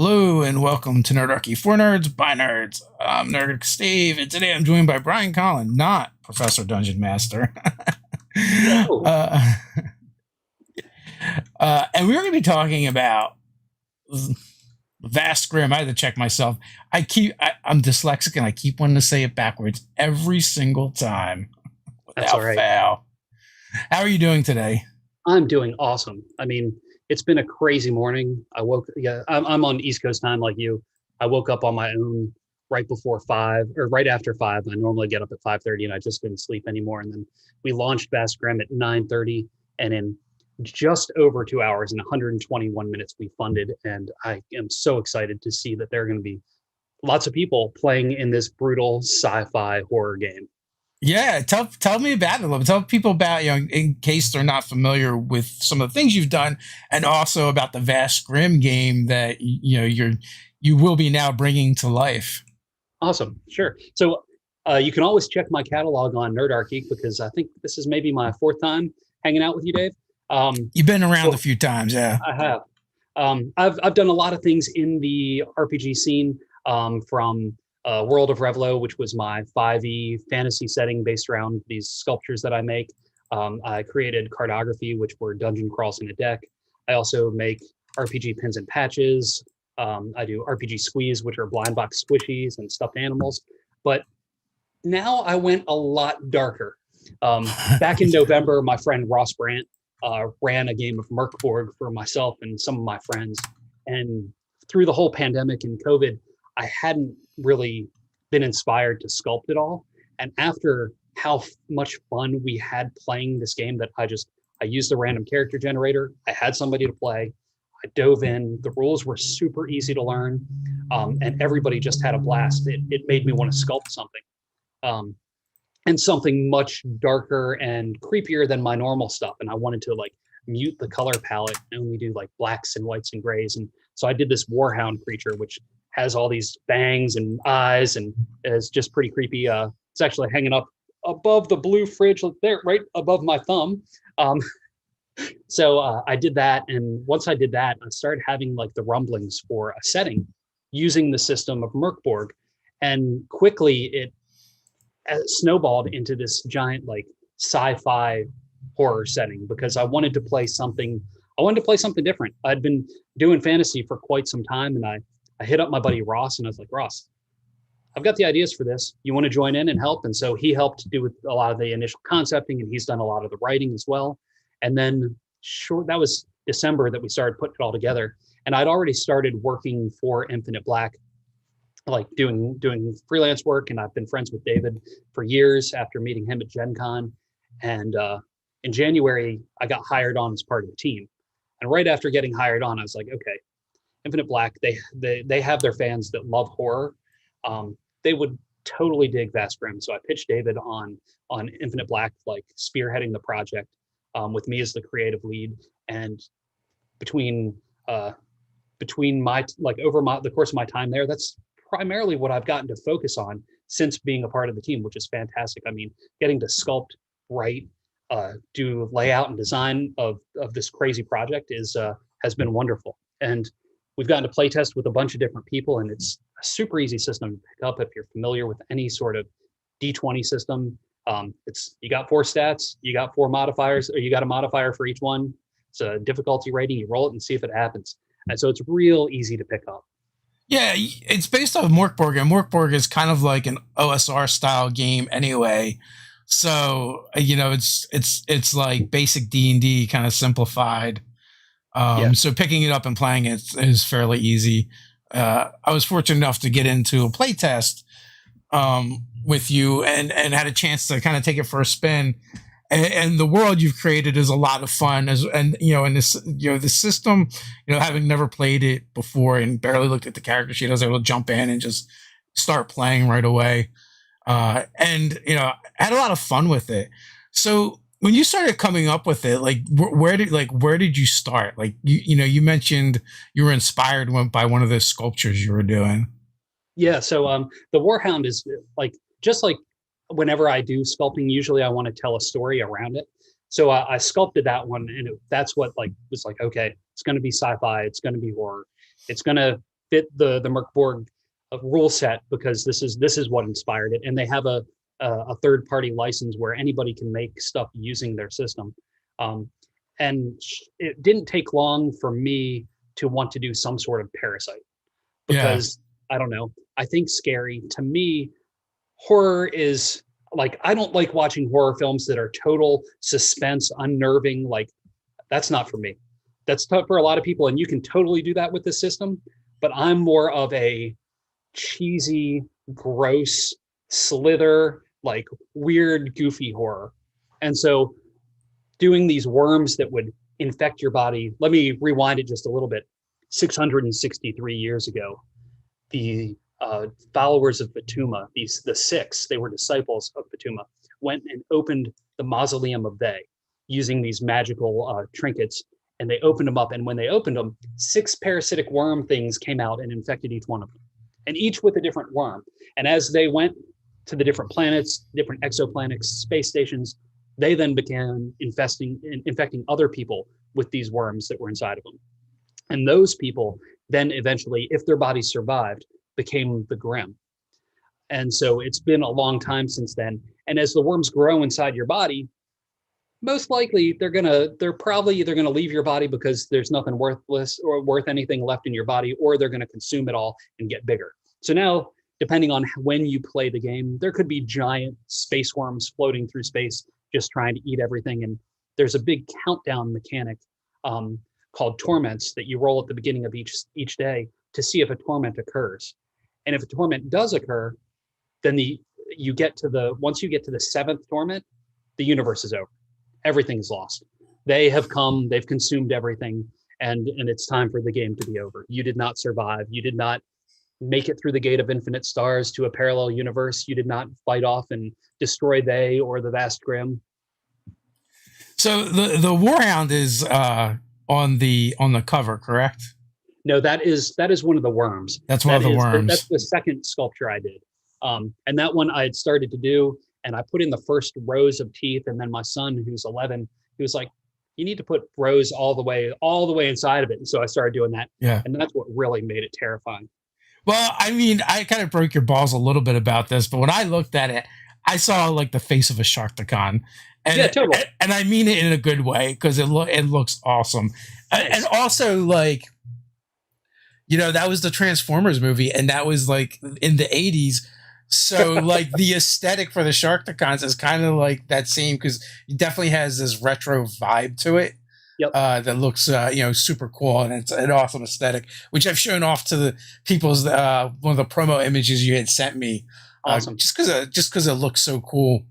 Hello and welcome to Nerdarchy for Nerds by Nerds. I'm Nerd Steve, and today I'm joined by Brian Colin, not Professor Dungeon Master. No. uh, and we're going to be talking about Vast Grimm. I had to check myself. I'm dyslexic and I keep wanting to say it backwards every single time That's all without right. fail. How are you doing today? I'm doing awesome. I mean, it's been a crazy morning. I'm on East Coast time like you. I woke up on my own right before 5 or right after 5. I normally get up at 5:30 and I just didn't sleep anymore. And then we launched Vast Grimm at 9:30, and in just over 2 hours and 121 minutes we funded. And I am so excited to see that there are going to be lots of people playing in this brutal sci-fi horror game. Yeah, tell me about it a little bit. Tell people about, in case they're not familiar with some of the things you've done, and also about the Vast Grim game that you will be now bringing to life. Awesome. Sure. So you can always check my catalog on Nerdarchy because I think this is maybe my fourth time hanging out with you, Dave. You've been around a So few times, yeah. I have. I've done a lot of things in the RPG scene, from World of Revlo, which was my 5e fantasy setting based around these sculptures that I make. I created cartography, which were dungeon crawls in a deck. I also make RPG pins and patches. I do RPG squeeze, which are blind box squishies and stuffed animals. But now I went a lot darker. Back in November, my friend Ross Brandt ran a game of Merkborg for myself and some of my friends. And through the whole pandemic and COVID, I hadn't really been inspired to sculpt at all. And after how much fun we had playing this game, that I used a random character generator. I had somebody to play. I dove in. The rules were super easy to learn, and everybody just had a blast. It made me want to sculpt something, um, and something much darker and creepier than my normal stuff. And I wanted to like mute the color palette and only do like blacks and whites and grays. And so I did this Warhound creature, which has all these fangs and eyes and is just pretty creepy. It's actually hanging up above the blue fridge there, right above my thumb. Um, so I did that, and once I did that, I started having like the rumblings for a setting using the system of Merkborg, and quickly it snowballed into this giant like sci-fi horror setting because I wanted to play something. I wanted to play something different. I'd been doing fantasy for quite some time, and I hit up my buddy Ross, and I was like, Ross, I've got the ideas for this. You want to join in and help? And so he helped do with a lot of the initial concepting, and he's done a lot of the writing as well. And then that was December that we started putting it all together. And I'd already started working for Infinite Black, like doing freelance work. And I've been friends with David for years after meeting him at Gen Con. And in January, I got hired on as part of the team. And right after getting hired on, I was like, okay, Infinite Black, they have their fans that love horror. They would totally dig Vast Grimm. So I pitched David on Infinite Black, like spearheading the project, with me as the creative lead. And between uh, between my like over the course of my time there, that's primarily what I've gotten to focus on since being a part of the team, which is fantastic. I mean, getting to sculpt, write, do layout and design of this crazy project is has been wonderful. And we've gotten to play test with a bunch of different people, and it's a super easy system to pick up if you're familiar with any sort of D20 system. It's you got 4 stats, you got 4 modifiers, or you got a modifier for each one. It's a difficulty rating. You roll it and see if it happens. And so it's real easy to pick up. Yeah, it's based off of Morkborg, and Morkborg is kind of like an OSR style game anyway. So it's like basic D&D kind of simplified. Yeah. So picking it up and playing it is fairly easy. I was fortunate enough to get into a playtest with you and had a chance to kind of take it for a spin. And the world you've created is a lot of fun. And this the system, having never played it before and barely looked at the character sheet, I was able to jump in and just start playing right away. And I had a lot of fun with it. So when you started coming up with it, like where did you start? Like you mentioned you were inspired by one of the sculptures you were doing. Yeah. So the Warhound is like just like whenever I do sculpting, usually I want to tell a story around it. So I sculpted that one, and that's what like was like, okay, it's going to be sci-fi, it's going to be horror, it's going to fit the Merkborg rule set, because this is what inspired it, and they have a third party license where anybody can make stuff using their system. And it didn't take long for me to want to do some sort of Parasite, because I don't know, I think scary to me, horror is like, I don't like watching horror films that are total suspense, unnerving. Like, that's not for me. That's tough for a lot of people, and you can totally do that with the system. But I'm more of a cheesy, gross, slither, like weird, goofy horror. And so doing these worms that would infect your body, let me rewind it just a little bit. 663 years ago, the followers of Batuma, the six, they were disciples of Batuma, went and opened the Mausoleum of They using these magical trinkets. And they opened them up. And when they opened them, 6 parasitic worm things came out and infected each one of them, and each with a different worm. And as they went to the different planets, different exoplanets, space stations, they then began infecting other people with these worms that were inside of them. And those people then eventually, if their bodies survived, became the Grimm. And so it's been a long time since then. And as the worms grow inside your body, most likely they're probably either gonna leave your body because there's nothing worthless or worth anything left in your body, or they're gonna consume it all and get bigger. So now, depending on when you play the game, there could be giant space worms floating through space, just trying to eat everything. And there's a big countdown mechanic called torments that you roll at the beginning of each day to see if a torment occurs. And if a torment does occur, then once you get to the 7th torment, the universe is over. Everything is lost. They have come, they've consumed everything, and it's time for the game to be over. You did not survive. You did not make it through the gate of infinite stars to a parallel universe. You did not fight off and destroy they or the Vast Grimm. So the Warhound is on the cover, correct? No, that is one of the worms. That's one of the worms. That's the second sculpture I did. And that one I had started to do, and I put in the first rows of teeth, and then my son, who's 11, he was like, you need to put rows all the way inside of it. And so I started doing that. Yeah. And that's what really made it terrifying. Well, I mean, I kind of broke your balls a little bit about this, but when I looked at it, I saw like the face of a Sharktacon. And, yeah, totally. And I mean it in a good way, because it looks awesome. Nice. And also, like, you know, that was the Transformers movie, and that was like in the 80s. So like the aesthetic for the Sharktacons is kind of like that same, because it definitely has this retro vibe to it. Yep. That looks super cool, and it's an awesome aesthetic, which I've shown off to the people's one of the promo images you had sent me. Awesome. Just because it looks so cool.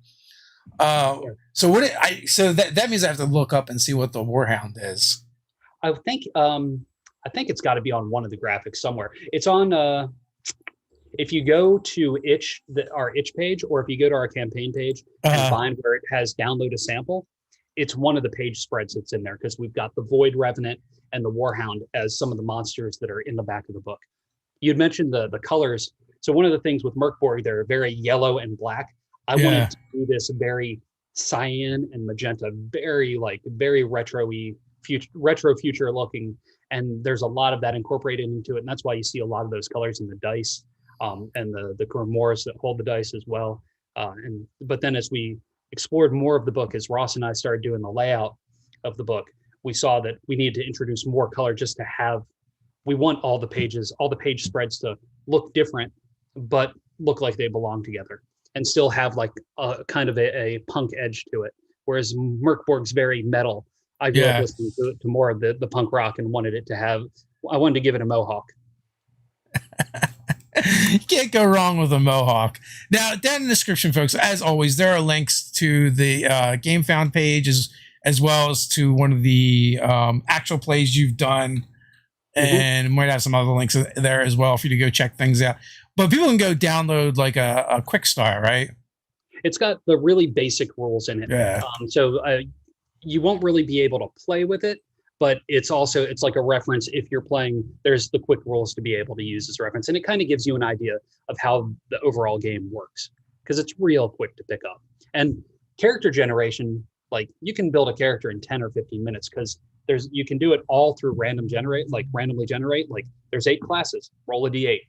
So that means I have to look up and see what the Warhound is. I think it's got to be on one of the graphics somewhere. It's on if you go to our itch page, or if you go to our campaign page and find where it has download a sample, it's one of the page spreads that's in there, because we've got the Void Revenant and the Warhound as some of the monsters that are in the back of the book. You'd mentioned the colors. So one of the things with Merkborg, they're very yellow and black. I wanted to do this very cyan and magenta, very retro-y, retro future looking. And there's a lot of that incorporated into it. And that's why you see a lot of those colors in the dice, and the grimoires that hold the dice as well. But then as we explored more of the book, as Ross and I started doing the layout of the book, we saw that we needed to introduce more color, just to have, we want all the page spreads to look different, but look like they belong together, and still have like a kind of a punk edge to it. Whereas Merkborg's very metal. I grew up listening to more of the punk rock, and I wanted to give it a mohawk. You can't go wrong with a mohawk. Now, down in the description, folks, as always, there are links to the GameFound page, as well as to one of the actual plays you've done, and might have some other links there as well for you to go check things out. But people can go download like a quick start, right? It's got the really basic rules in it. Yeah. So you won't really be able to play with it, but it's like a reference. If you're playing, there's the quick rules to be able to use as a reference. And it kind of gives you an idea of how the overall game works, because it's real quick to pick up. And character generation, like you can build a character in 10 or 15 minutes because you can do it all through randomly generate. Like there's 8 classes, roll a d8,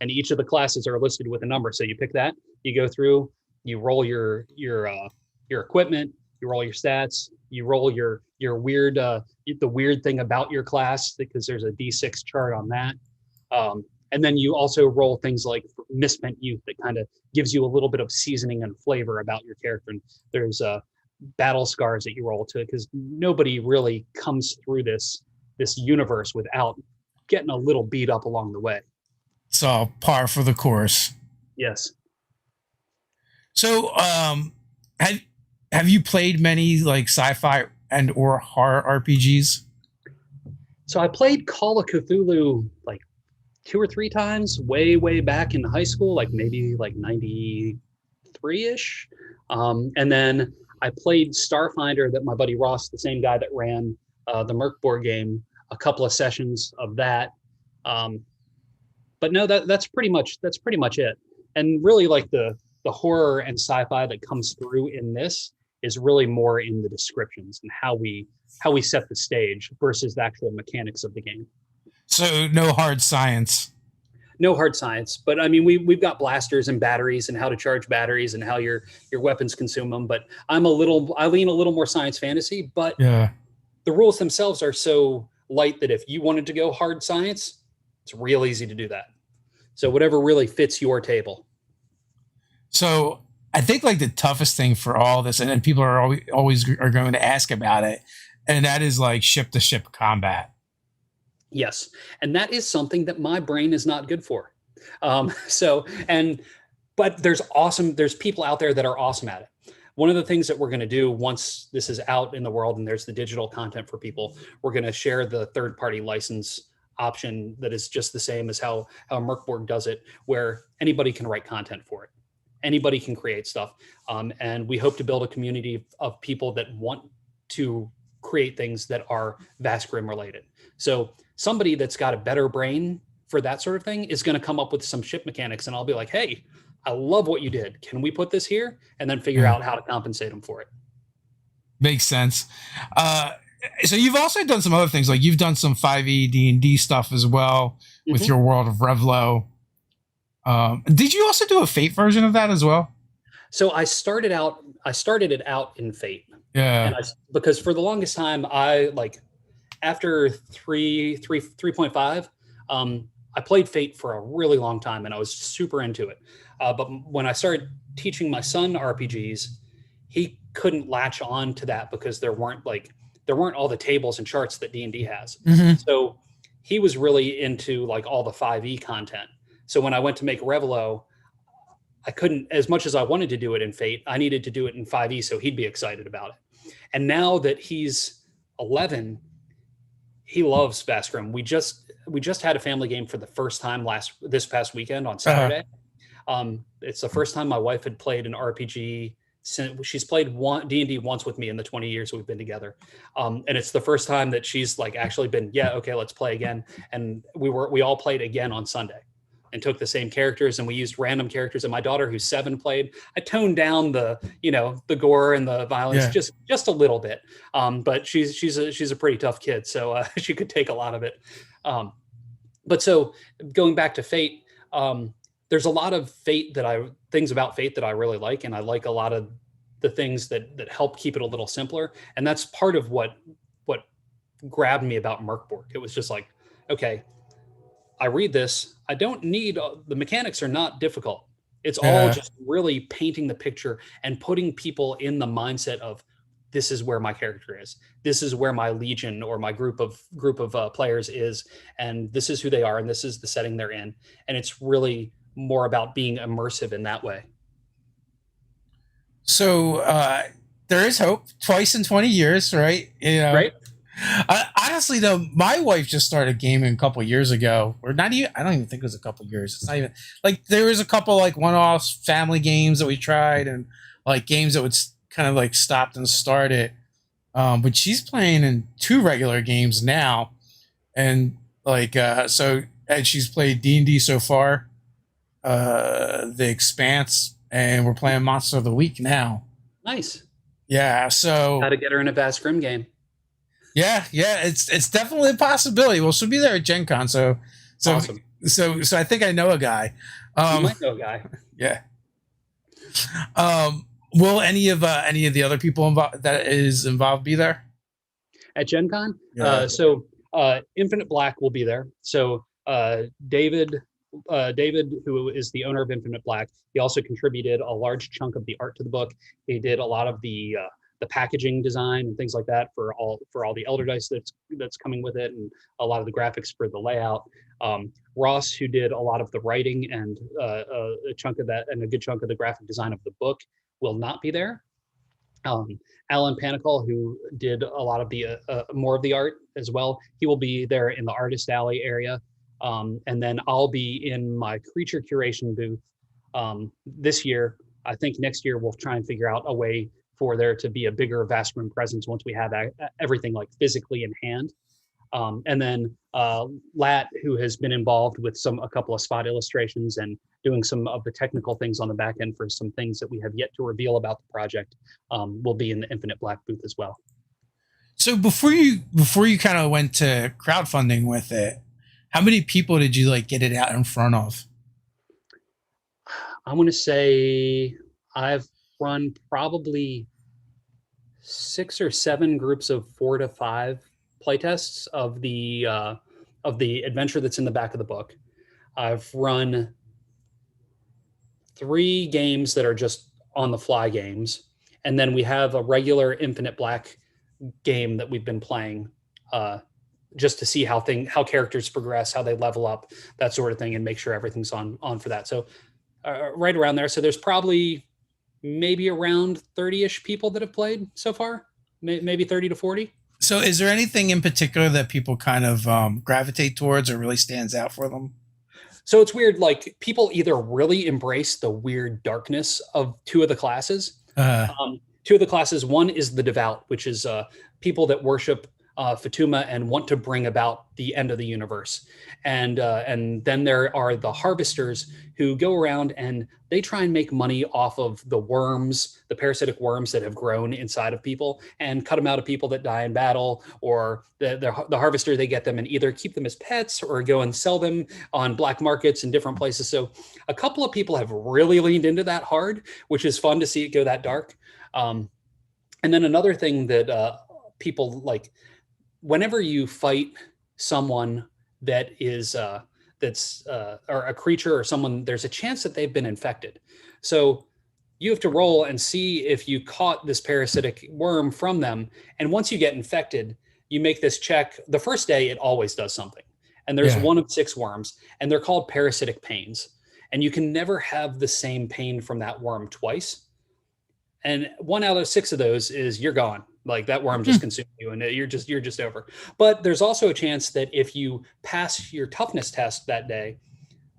and each of the classes are listed with a number. So you pick that, you go through, you roll your equipment, you roll your stats, you roll your weird the weird thing about your class because there's a d6 chart on that. And then you also roll things like misspent youth that kind of gives you a little bit of seasoning and flavor about your character. And there's battle scars that you roll to, because nobody really comes through this universe without getting a little beat up along the way. It's all par for the course. Yes. So, have you played many like sci-fi and or horror RPGs? So I played Call of Cthulhu like 2 or 3 times way back in high school, like maybe like 93-ish. And then I played Starfinder, that my buddy Ross, the same guy that ran the Merc board game, a couple of sessions of that. But no, that's pretty much it. And really, like the horror and sci-fi that comes through in this is really more in the descriptions and how we set the stage versus the actual mechanics of the game. So no hard science. No hard science, but I mean, we've got blasters and batteries and how to charge batteries and how your weapons consume them. But I lean a little more science fantasy, but yeah, the rules themselves are so light that if you wanted to go hard science, it's real easy to do that. So whatever really fits your table. So I think like the toughest thing for all this, and then people are always are going to ask about it, and that is like ship to ship combat. Yes, and that is something that my brain is not good for. But there's people out there that are awesome at it. One of the things that we're going to do once this is out in the world and there's the digital content for people, we're going to share the third-party license option that is just the same as how Mercborg does it, where anybody can write content for it. Anybody can create stuff. And we hope to build a community of people that want to create things that are Vast Grimm related. So somebody that's got a better brain for that sort of thing is going to come up with some ship mechanics, and I'll be like, hey, I love what you did. Can we put this here? And then figure out how to compensate them for it. Makes sense. So you've also done some other things, like you've done some 5e D&D stuff as well with your World of Revlo. Did you also do a Fate version of that as well? So I started it out in Fate. Yeah. And because for the longest time, after 3.5, I played Fate for a really long time and I was super into it. But when I started teaching my son RPGs, he couldn't latch on to that because there weren't all the tables and charts that D&D has. Mm-hmm. So he was really into like all the 5e content. So when I went to make Revlo, I couldn't, as much as I wanted to do it in Fate, I needed to do it in 5e so he'd be excited about it. And now that he's 11, he loves Vast Grimm. We just had a family game for the first time this past weekend on Saturday. It's the first time my wife had played an RPG since she's played D&D once with me in the 20 years we've been together. And it's the first time that she's like actually been, yeah, okay, let's play again. And we all played again on Sunday and took the same characters, and we used random characters. And my daughter, who's 7, played. I toned down the gore and the violence just a little bit. But she's a pretty tough kid, so she could take a lot of it. But so going back to Fate, there's a lot of things about Fate that I really like, and I like a lot of the things that help keep it a little simpler. And that's part of what grabbed me about Mercborg. It was just like, okay, I read this. I don't need the mechanics are not difficult. It's all just really painting the picture and putting people in the mindset of this is where my character is. This is where my legion or my group of players is, and this is who they are, and this is the setting they're in. And it's really more about being immersive in that way. So there is hope. Twice in 20 years, right? Right. Honestly, though, my wife just started gaming a couple years ago, or not even. I don't even think it was a couple years. It's not even like there was a couple like one-off family games that we tried, and like games that would kind of like stopped and started. But she's playing in 2 regular games now, and like and she's played D&D so far, The Expanse, and we're playing Monster of the Week now. Nice. Yeah. How So to get her in a Vast Grimm game. yeah, it's definitely a possibility. Well, she'll be there at Gen Con, so Awesome. so I think I know a guy. You Um, might know a guy. yeah. Will any of the other people that is involved be there? At Gen Con. Yeah. Infinite Black will be there. So David, who is the owner of Infinite Black, he also contributed a large chunk of the art to the book. He did a lot of the packaging design and things like that for all the Elder Dice that's coming with it, and a lot of the graphics for the layout. Ross, who did a lot of the writing and a chunk of that and a good chunk of the graphic design of the book, will not be there. Um, Alan Panical, who did a lot of the more of the art as well, he will be there in the Artist Alley area. And then I'll be in my creature curation booth this year. I think next year we'll try and figure out a way for there to be a bigger Vast Grimm presence once we have everything like physically in hand. And then Lat, who has been involved with a couple of spot illustrations and doing some of the technical things on the back end for some things that we have yet to reveal about the project, will be in the Infinite Black booth as well. So before you kind of went to crowdfunding with it, how many people did you like get it out in front of? I want to say I've run probably 6 or 7 groups of 4 to 5 playtests of the adventure that's in the back of the book. I've run 3 games that are just on the fly games, and then we have a regular Infinite Black game that we've been playing just to see how characters progress, how they level up, that sort of thing, and make sure everything's on for that. So right around there. So there's probably maybe around 30-ish people that have played so far, maybe 30 to 40. So is there anything in particular that people kind of gravitate towards or really stands out for them? So it's weird, like people either really embrace the weird darkness of 2 of the classes. 2 of the classes, one is the Devout, which is people that worship Fatuma and want to bring about the end of the universe. And then there are the Harvesters, who go around and they try and make money off of the worms, the parasitic worms that have grown inside of people, and cut them out of people that die in battle. Or the Harvester, they get them and either keep them as pets or go and sell them on black markets in different places. So a couple of people have really leaned into that hard, which is fun to see it go that dark. And then another thing that people like, whenever you fight someone that is or a creature or someone, there's a chance that they've been infected. So you have to roll and see if you caught this parasitic worm from them. And once you get infected, you make this check. The first day, it always does something. And there's 1 of 6 worms, and they're called parasitic pains. And you can never have the same pain from that worm twice. And 1 out of 6 of those is you're gone. Like that worm just consumed you and you're just over. But there's also a chance that if you pass your toughness test that day,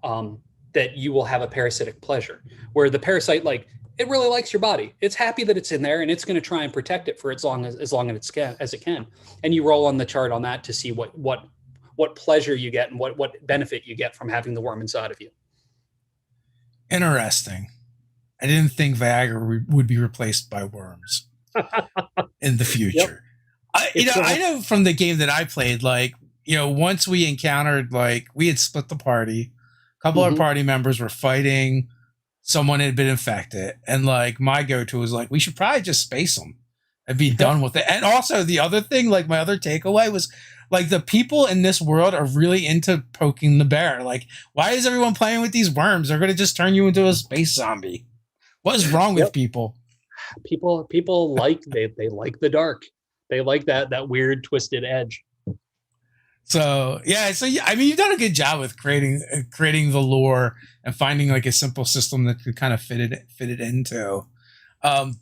that you will have a parasitic pleasure, where the parasite, like, it really likes your body. It's happy that it's in there and it's going to try and protect it for as long as it can. And you roll on the chart on that to see what pleasure you get and what benefit you get from having the worm inside of you. Interesting. I didn't think Viagra would be replaced by worms in the future. Yep. I know from the game that I played, like, once we encountered, like, we had split the party, a couple of party members were fighting, someone had been infected, and like my go-to was like, we should probably just space them and be done with it. And also the other thing, like my other takeaway was, like, the people in this world are really into poking the bear. Like, why is everyone playing with these worms? They're going to just turn you into a space zombie. What is wrong with people? People like they like the dark. They like that weird twisted edge. So yeah, I mean, you've done a good job with creating the lore and finding like a simple system that could kind of fit it into. Have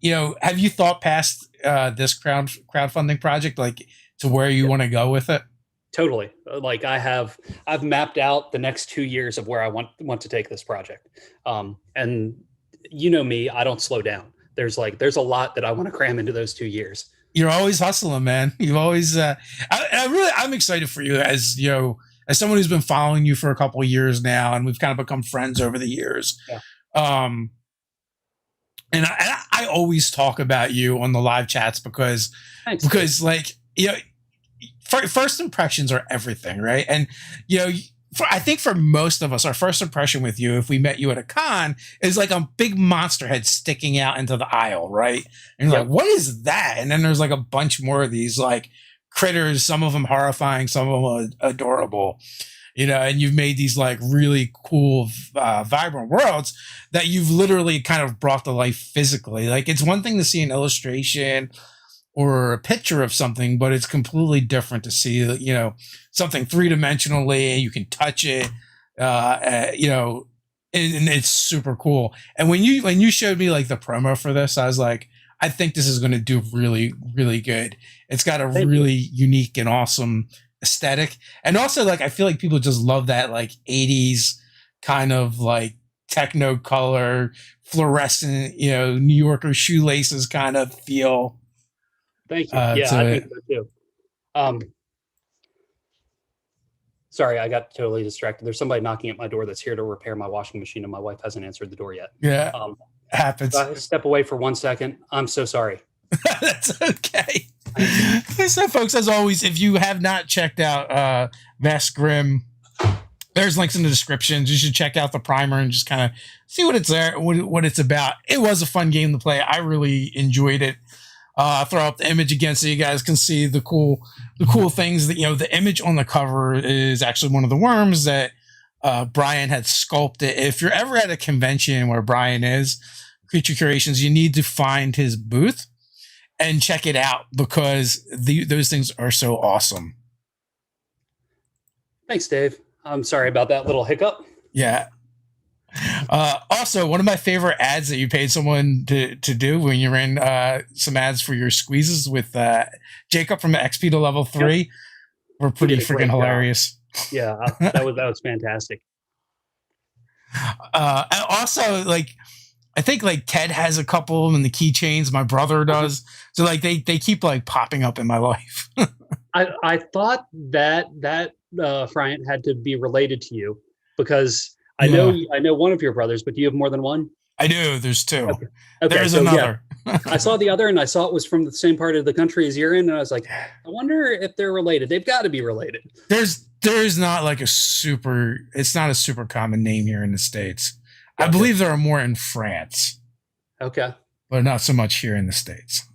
you thought past this crowdfunding project, like, to where you want to go with it? Totally. Like I've mapped out the next 2 years of where I want to take this project. And me, I don't slow down. There's a lot that I want to cram into those 2 years. You're always hustling, man. You've always, I'm excited for you as someone who's been following you for a couple of years now, and we've kind of become friends over the years. Yeah. And I always talk about you on the live chats because Thanks. because like first impressions are everything, right? And I think for most of us, our first impression with you, if we met you at a con, is like a big monster head sticking out into the aisle, right? And you're like, what is that? And then there's like a bunch more of these like critters, some of them horrifying, some of them adorable. And you've made these like really cool, vibrant worlds that you've literally kind of brought to life physically. Like it's one thing to see an illustration or a picture of something, but it's completely different to see, something three-dimensionally and you can touch it, and it's super cool. And when you showed me like the promo for this, I was like, I think this is going to do really, really good. It's got a really unique and awesome aesthetic. And also like, I feel like people just love that like 80s kind of like techno color, fluorescent, New Yorker shoelaces kind of feel. Thank you. Yeah, I think so too. Sorry, I got totally distracted. There's somebody knocking at my door that's here to repair my washing machine, and my wife hasn't answered the door yet. Yeah, happens. So I step away for 1 second. I'm so sorry. That's okay. So, folks, as always, if you have not checked out Vast Grimm, there's links in the descriptions. You should check out the primer and just kind of see what it's about. It was a fun game to play. I really enjoyed it. I'll throw up the image again so you guys can see the cool things that, the image on the cover is actually one of the worms that Brian had sculpted. If you're ever at a convention where Brian is, Creature Curations, you need to find his booth and check it out because those things are so awesome. Thanks, Dave. I'm sorry about that little hiccup. Yeah. Also, one of my favorite ads that you paid someone to do when you ran some ads for your squeezes with Jacob from XP to level 3 were pretty freaking hilarious. Yeah, that was fantastic. And also, like, I think like Ted has a couple of them in the keychains. My brother does. So like they keep like popping up in my life. I thought that Friant had to be related to you because I know one of your brothers, but do you have more than one? I do. There's two. Okay. There's another. Yeah. I saw the other and I saw it was from the same part of the country as you're in. And I was like, I wonder if they're related. They've got to be related. There's not like it's not a super common name here in the States. Okay. I believe there are more in France. Okay. But not so much here in the States.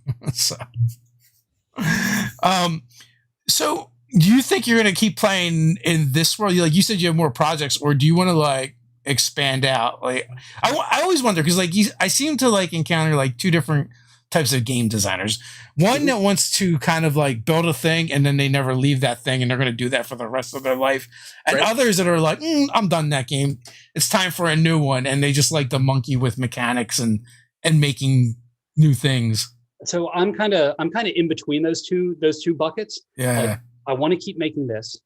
So do you think you're going to keep playing in this world? Like you said, you have more projects, or do you want to like expand out? Like I always wonder because like I seem to like encounter like two different types of game designers. One that wants to kind of like build a thing and then they never leave that thing and they're going to do that for the rest of their life. And others that are like, I'm done that game. It's time for a new one. And they just like to monkey with mechanics and making new things. So I'm kind of in between those two buckets. Yeah. Like, I want to keep making this,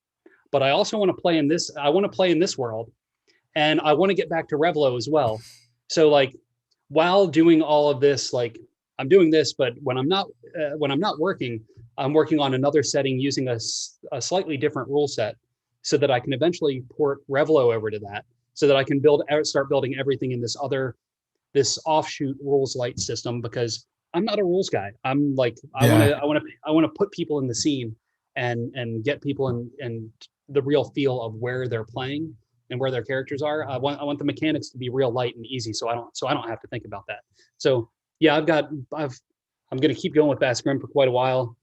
but I also want to play in this. I want to play in this world, and I want to get back to Revlo as well. So like, while doing all of this, like I'm doing this, but when I'm not working, I'm working on another setting using a slightly different rule set, so that I can eventually port Revlo over to that, so that I can start building everything in this offshoot rules light system. Because I'm not a rules guy. I'm like I want to put people in the scene. And get people in the real feel of where they're playing and where their characters are. I want the mechanics to be real light and easy, so I don't have to think about that. So yeah, I'm going to keep going with Vast Grimm for quite a while.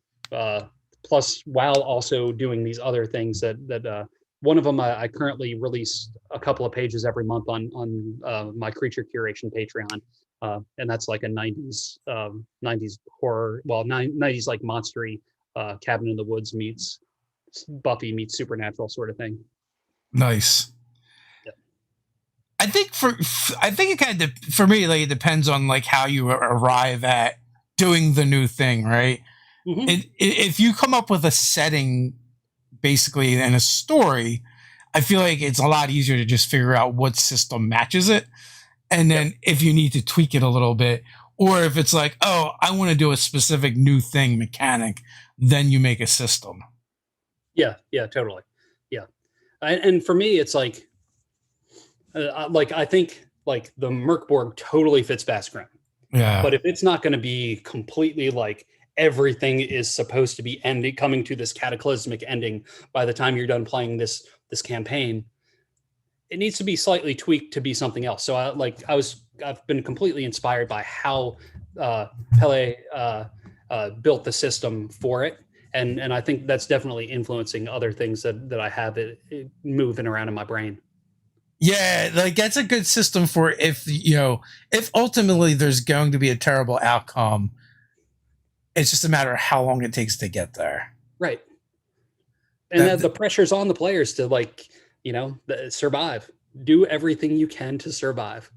Plus, while also doing these other things that one of them I currently release a couple of pages every month on my Creature Curation Patreon. And that's like a 90s horror, 90s like monstery. Cabin in the Woods meets Buffy meets Supernatural sort of thing. Nice. Yeah. I think it kind of for me like it depends on like how you arrive at doing the new thing, right? Mm-hmm. If you come up with a setting basically and a story, I feel like it's a lot easier to just figure out what system matches it, and then if you need to tweak it a little bit. Or if it's like, oh, I want to do a specific new thing mechanic, then you make a system. Yeah, totally. Yeah. And for me, it's like I think like the Merkborg totally fits Vast Grimm. Yeah. But if it's not going to be completely like everything is supposed to be ending, coming to this cataclysmic ending by the time you're done playing this campaign, it needs to be slightly tweaked to be something else. So I've been completely inspired by how Pele built the system for it. And I think that's definitely influencing other things that I have it moving around in my brain. Yeah, like that's a good system for if ultimately there's going to be a terrible outcome, it's just a matter of how long it takes to get there. Right. And That that the pressure's on the players to survive, do everything you can to survive.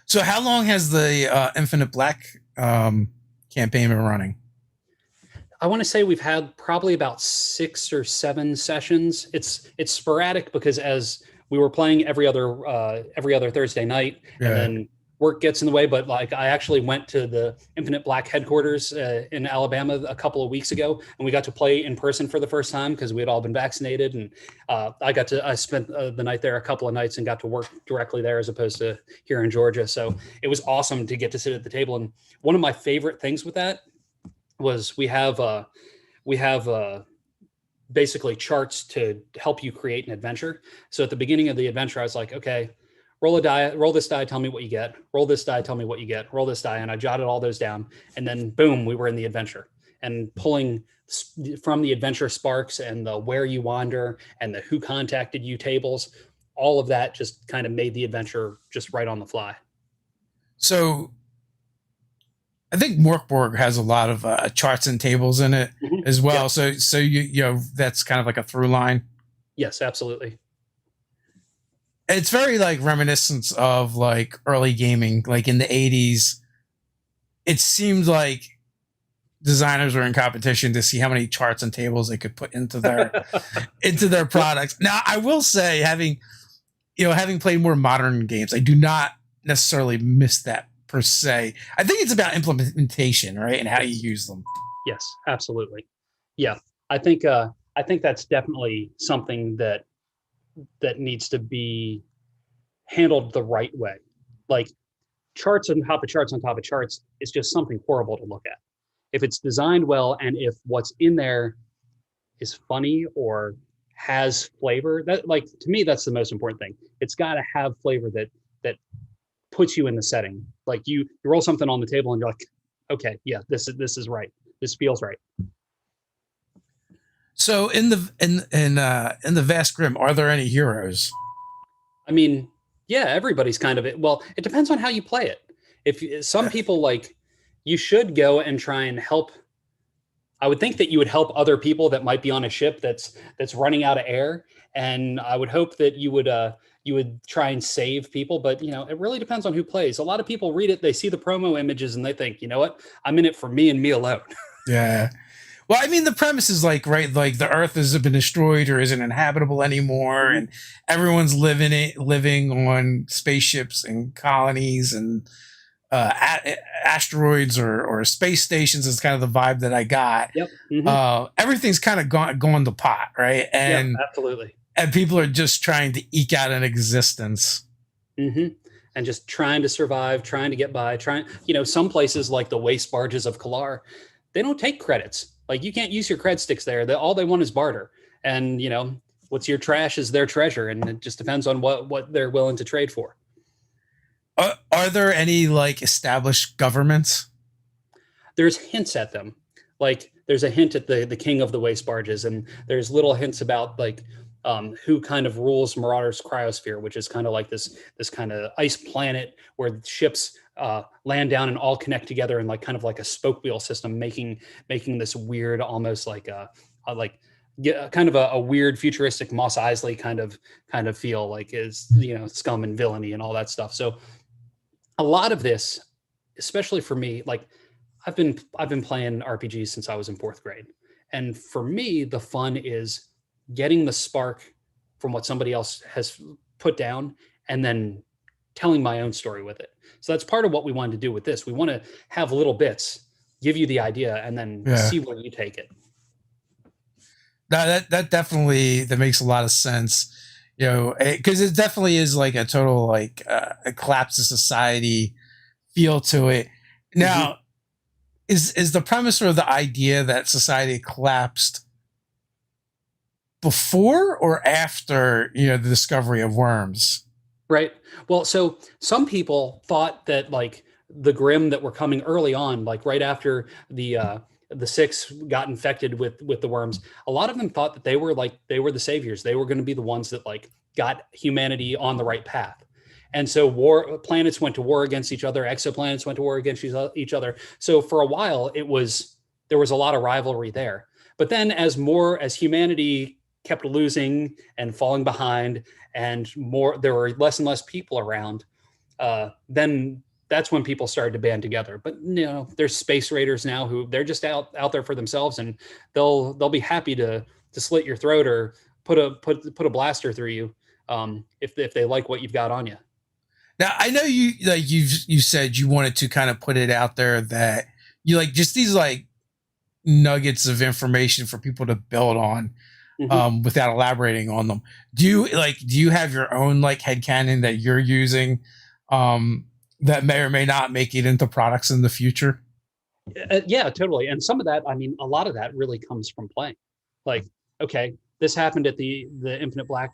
So how long has the Infinite Black campaign been running? I want to say we've had probably about 6 or 7 sessions. It's sporadic because as we were playing every other Thursday night, and Yeah. then work gets in the way. But like I actually went to the Infinite Black headquarters in Alabama a couple of weeks ago, and we got to play in person for the first time because we had all been vaccinated. And I spent the night there a couple of nights and got to work directly there as opposed to here in Georgia. So it was awesome to get to sit at the table. And one of my favorite things with that was we have basically charts to help you create an adventure. So at the beginning of the adventure, I was like, okay, roll a die, roll this die, tell me what you get. Roll this die, tell me what you get. Roll this die, and I jotted all those down. And then boom, we were in the adventure and pulling from the adventure sparks and the where you wander and the who contacted you tables. All of that just kind of made the adventure just right on the fly. So I think Morkborg has a lot of charts and tables in it as well. Yep. So you that's kind of like a through line. Yes, absolutely. It's very like reminiscent of like early gaming, like in the 80s. It seemed like designers were in competition to see how many charts and tables they could put into their products. Now, I will say, having played more modern games, I do not necessarily miss that per se. I think it's about implementation, right, and how you use them. Yes, absolutely. Yeah, I think that's definitely something that needs to be handled the right way. Like charts on top of charts on top of charts is just something horrible to look at. If it's designed well and if what's in there is funny or has flavor, that like to me that's the most important thing. It's got to have flavor that puts you in the setting. Like you roll something on the table and you're like, okay, yeah, this is right. This feels right. So in the Vast Grimm, are there any heroes? I mean, yeah, everybody's kind of it. Well, it depends on how you play it. If some people like, you should go and try and help. I would think that you would help other people that might be on a ship that's running out of air, and I would hope that you would try and save people. But it really depends on who plays. A lot of people read it, they see the promo images, and they think, you know what, I'm in it for me and me alone. Yeah. Well, I mean, the premise is like, right, like the Earth has been destroyed or isn't inhabitable anymore, and everyone's living on spaceships and colonies and asteroids or space stations is kind of the vibe that I got. Yep. Mm-hmm. Everything's kind of going to pot, right? And yep, absolutely. And people are just trying to eke out an existence. Mm-hmm. And just trying to survive, trying to get by, some places like the waste barges of Kalar, they don't take credits. Like you can't use your cred sticks there. All they want is barter. And, what's your trash is their treasure. And it just depends on what they're willing to trade for. Are there any like established governments? There's hints at them. Like there's a hint at the king of the waste barges. And there's little hints about like who kind of rules Marauder's cryosphere, which is kind of like this kind of ice planet where ships land down and all connect together in like kind of like a spoke wheel system, making this weird, almost like kind of a weird futuristic Mos Eisley kind of feel, like is scum and villainy and all that stuff. So a lot of this, especially for me, like I've been playing RPGs since I was in 4th grade, and for me the fun is getting the spark from what somebody else has put down and then telling my own story with it. So that's part of what we wanted to do with this. We want to have little bits, give you the idea, and then see where you take it. That definitely, that makes a lot of sense, because it definitely is like a total like a collapse of society feel to it. Mhm. Now, is the premise or the idea that society collapsed before or after, the discovery of worms? Right. Well, so some people thought that like the Grimm that were coming early on, like right after the six got infected with the worms, a lot of them thought that they were the saviors. They were going to be the ones that like got humanity on the right path. And so war planets went to war against each other, exoplanets went to war against each other. So for a while there was a lot of rivalry there. But then as humanity kept losing and falling behind, and there were less and less people around, then that's when people started to band together. But there's space raiders now who they're just out there for themselves, and they'll be happy to slit your throat or put a blaster through you, if they like what you've got on you. Now I know you said you wanted to kind of put it out there that you like just these like nuggets of information for people to build on, Mm-hmm. without elaborating on them. Do you have your own like headcanon that you're using, that may or may not make it into products in the future? Yeah, totally. And some of that, I mean, a lot of that really comes from playing. Like, okay, this happened at the Infinite Black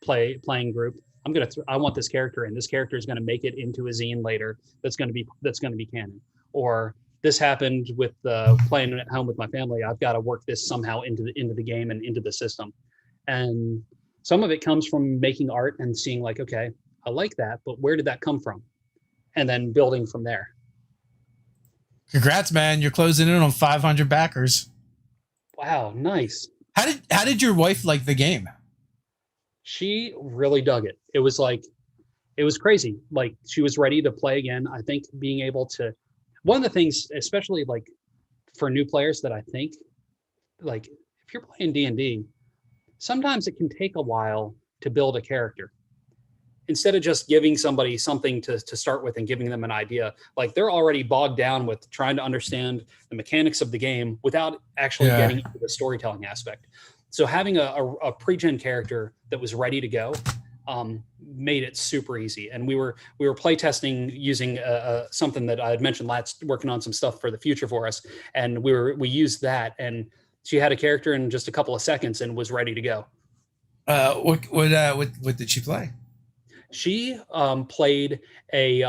playing group. I want this character, and this character is gonna make it into a zine later. That's gonna be canon. Or this happened with playing at home with my family. I've got to work this somehow into the game and into the system. And some of it comes from making art and seeing like, okay, I like that, but where did that come from? And then building from there. Congrats, man! You're closing in on 500 backers. Wow, nice. How did your wife like the game? She really dug it. It was crazy. Like she was ready to play again. I think being able to, one of the things, especially like for new players, that I think like if you're playing D&D, sometimes it can take a while to build a character. Instead of just giving somebody something to start with and giving them an idea, like they're already bogged down with trying to understand the mechanics of the game without actually Yeah. getting into the storytelling aspect. So having a pre-gen character that was ready to go, made it super easy. And we were playtesting using something that I had mentioned last, working on some stuff for the future for us, and we used that, and she had a character in just a couple of seconds and was ready to go. What did she play? She played a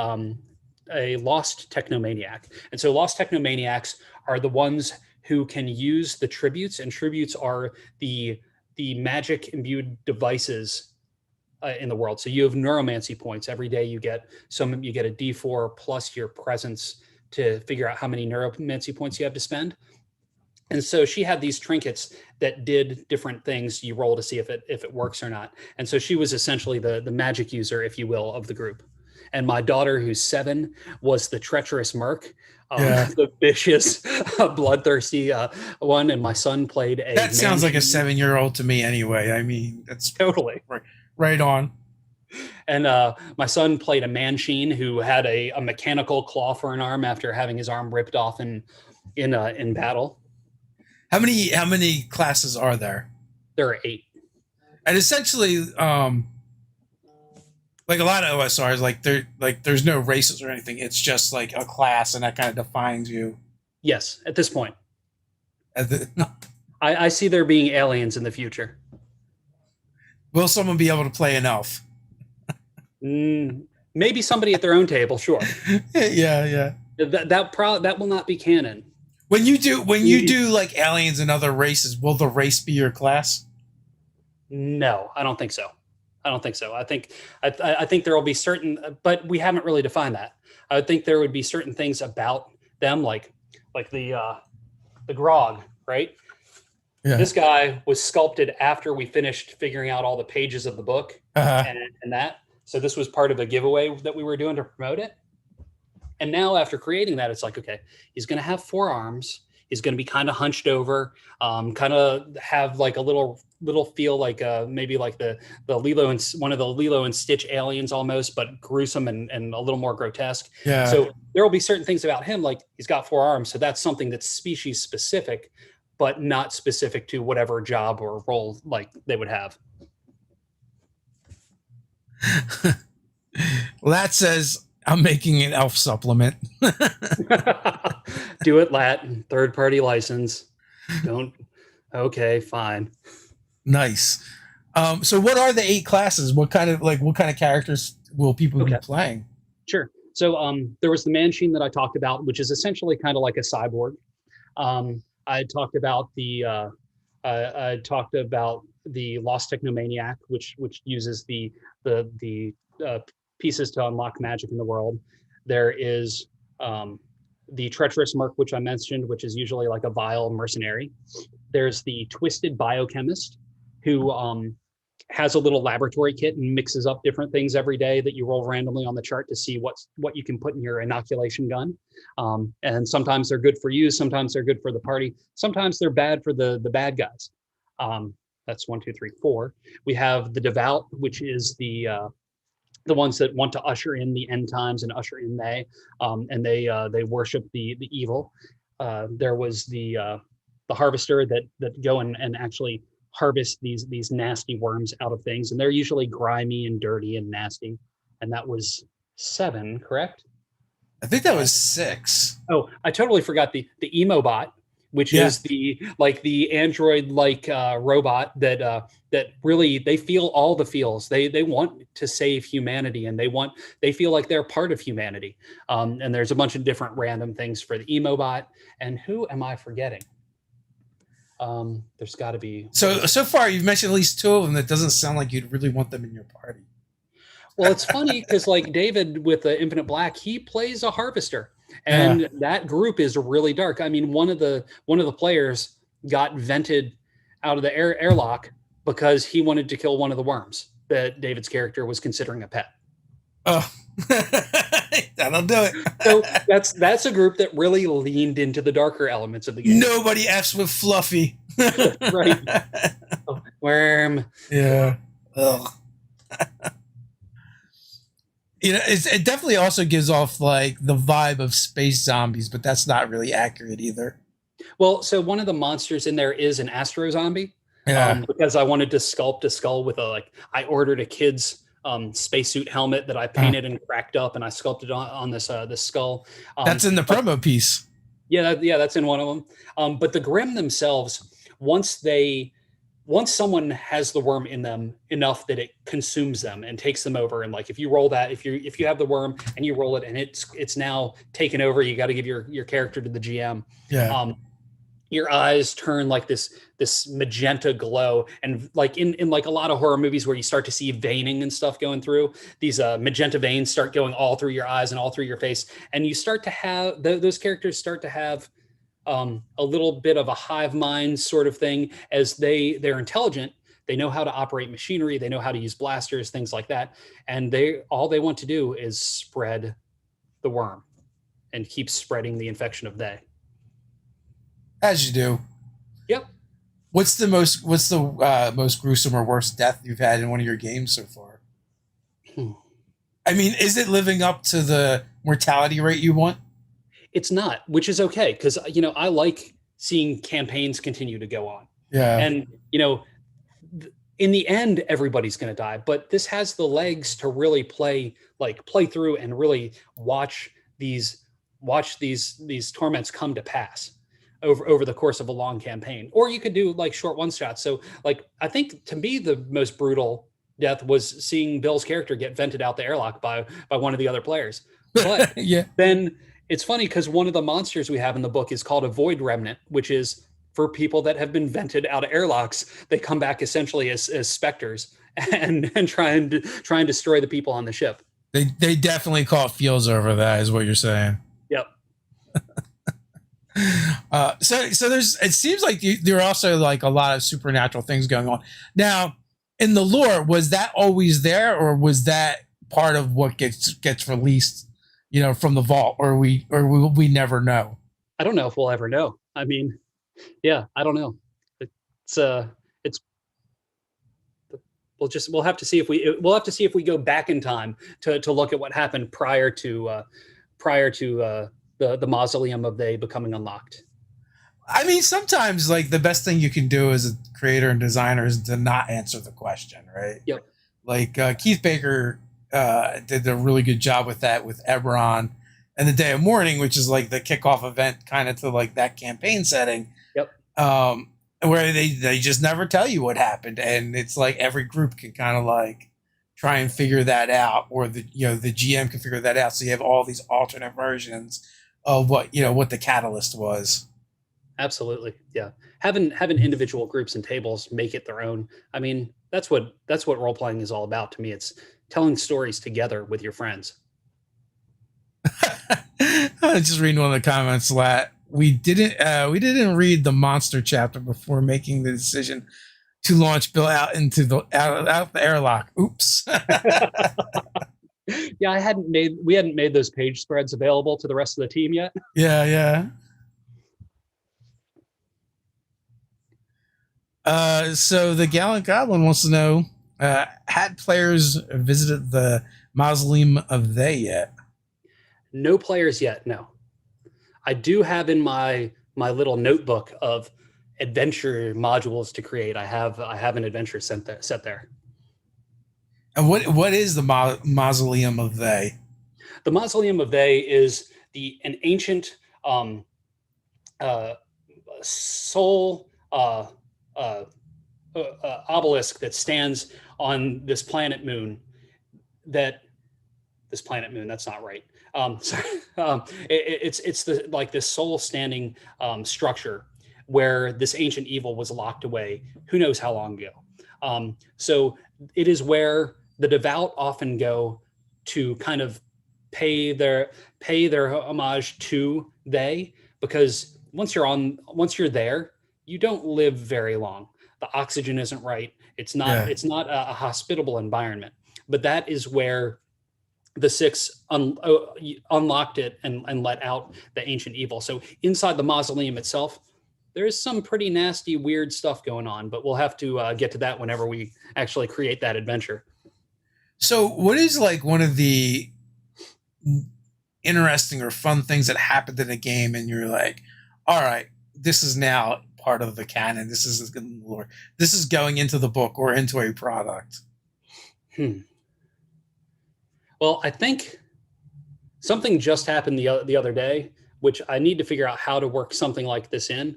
lost technomaniac, and so lost technomaniacs are the ones who can use the tributes, and tributes are the magic imbued devices in the world. So you have neuromancy points every day. You get a D4 plus your presence to figure out how many neuromancy points you have to spend. And so she had these trinkets that did different things. You roll to see if it works or not. And so she was essentially the magic user, if you will, of the group. And my daughter, who's 7, was the treacherous merc, Yeah. the vicious, bloodthirsty one. And my son played a. That sounds like a 7-year-old to me anyway. I mean, that's Totally. right on. And my son played a Manchine who had a mechanical claw for an arm after having his arm ripped off in battle. How many classes are there? There are 8. And essentially, like a lot of OSRs, there's no races or anything. It's just like a class, and that kind of defines you. Yes, at this point. I see there being aliens in the future. Will someone be able to play an elf? Maybe somebody at their own table, sure. Yeah. That will not be canon. When you do like aliens and other races, will the race be your class? No, I don't think so. I think there will be certain, but we haven't really defined that. I would think there would be certain things about them, like the grog, right? Yeah. This guy was sculpted after we finished figuring out all the pages of the book, and that. So this was part of a giveaway that we were doing to promote it. And now after creating that, it's like, okay, he's going to have 4 arms. He's going to be kind of hunched over, kind of have like a little feel like maybe like the Lilo and one of the Lilo and Stitch aliens almost, but gruesome and a little more grotesque. Yeah. So there will be certain things about him, like he's got 4 arms. So that's something that's species specific, but not specific to whatever job or role like they would have. Well, that says I'm making an elf supplement. Do it Latin, third party license. Don't. Okay, fine. Nice. So what are the 8 classes? What kind of characters will people be Okay, playing? sure. So there was the Manchine that I talked about, which is essentially kind of like a cyborg. I talked about the Lost Technomaniac, which uses the pieces to unlock magic in the world. There is the treacherous merc, which I mentioned, which is usually like a vile mercenary. There's the twisted biochemist, who has a little laboratory kit and mixes up different things every day that you roll randomly on the chart to see what you can put in your inoculation gun. And sometimes they're good for you, sometimes they're good for the party, sometimes they're bad for the bad guys. That's 1, 2, 3, 4. We have the devout, which is the ones that want to usher in the end times and usher in they, and they worship the evil. There was the harvester that go and actually harvest these nasty worms out of things, and they're usually grimy and dirty and nasty. And that was 7, correct? I think that was 6. Oh, I totally forgot the emo bot, which Yeah. is the android robot that really, they feel all the feels. They want to save humanity, and they feel like they're part of humanity. And there's a bunch of different random things for the emo bot. And who am I forgetting? There's got to be. So far you've mentioned at least 2 of them that doesn't sound like you'd really want them in your party. Well, it's funny because like David with the Infinite Black, he plays a harvester, and that group is really dark. I mean, one of the players got vented out of the airlock because he wanted to kill one of the worms that David's character was considering a pet. Oh, that'll do it. So that's a group that really leaned into the darker elements of the game. Nobody F's with Fluffy. Right. Oh, worm. Yeah. Ugh. It definitely also gives off like the vibe of space zombies, but that's not really accurate either. Well, so one of the monsters in there is an Astro Zombie. Yeah. Because I wanted to sculpt a skull with I ordered a kid's spacesuit helmet that I painted and cracked up, and I sculpted on this skull. That's in the promo piece. Yeah, that's in one of them. But the Grimm themselves, once someone has the worm in them enough that it consumes them and takes them over, and like if you roll that, if you have the worm and you roll it and it's now taken over, you got to give your character to the GM. Yeah. Your eyes turn like this magenta glow, and like in like a lot of horror movies where you start to see veining and stuff going through, these magenta veins start going all through your eyes and all through your face, and you start to have those characters start to have a little bit of a hive mind sort of thing, as they're intelligent, they know how to operate machinery, they know how to use blasters, things like that, and all they want to do is spread the worm and keep spreading the infection of they. As you do. Yep. What's the most gruesome or worst death you've had in one of your games so far? I mean, is it living up to the mortality rate you want? It's not, which is okay, because I like seeing campaigns continue to go on. Yeah. And in the end, everybody's going to die, but this has the legs to really play through and really watch these torments come to pass over the course of a long campaign. Or you could do like short one shots. So like, I think to me, the most brutal death was seeing Bill's character get vented out the airlock by one of the other players. But yeah. Then it's funny because one of the monsters we have in the book is called a void remnant, which is for people that have been vented out of airlocks. They come back essentially as specters and try and destroy the people on the ship. They definitely caught feels over that, is what you're saying. Yep. So it seems like there are also like a lot of supernatural things going on. Now, in the lore, was that always there, or was that part of what gets released, from the vault, or will we never know? I don't know if we'll ever know. I mean, yeah, I don't know. We'll have to see if we go back in time to look at what happened prior to the Mausoleum of They becoming unlocked. I mean, sometimes like the best thing you can do as a creator and designer is to not answer the question, right? Yep. Like Keith Baker did a really good job with that with Eberron and the Day of Mourning, which is like the kickoff event kind of to like that campaign setting. Yep. Where they just never tell you what happened, and it's like every group can kind of like try and figure that out, or the the GM can figure that out. So you have all these alternate versions of what what the catalyst was. Absolutely. Yeah. Having individual groups and tables make it their own. I mean, that's what role playing is all about to me. It's telling stories together with your friends. I was just reading one of the comments that we didn't read the monster chapter before making the decision to launch Bill out into the out the airlock. Oops. Yeah, we hadn't made those page spreads available to the rest of the team yet. Yeah. So the Gallant Goblin wants to know, had players visited the Mausoleum of They yet? No players yet, no. I do have in my little notebook of adventure modules to create. I have an adventure set there. And what is the Mausoleum of They? The Mausoleum of They is an ancient soul obelisk that stands on this planet moon. That's not right. It's this soul standing structure where this ancient evil was locked away who knows how long ago. So it is where the devout often go to kind of pay their homage to they, because once you're there, you don't live very long. The oxygen isn't right. It's not a hospitable environment. But that is where the six unlocked it and let out the ancient evil. So inside the mausoleum itself, there is some pretty nasty, weird stuff going on, but we'll have to get to that whenever we actually create that adventure. So what is like one of the interesting or fun things that happened in a game and you're like, all right, this is now part of the canon. This is lore. This is going into the book or into a product. Well, I think something just happened the other day, which I need to figure out how to work something like this in.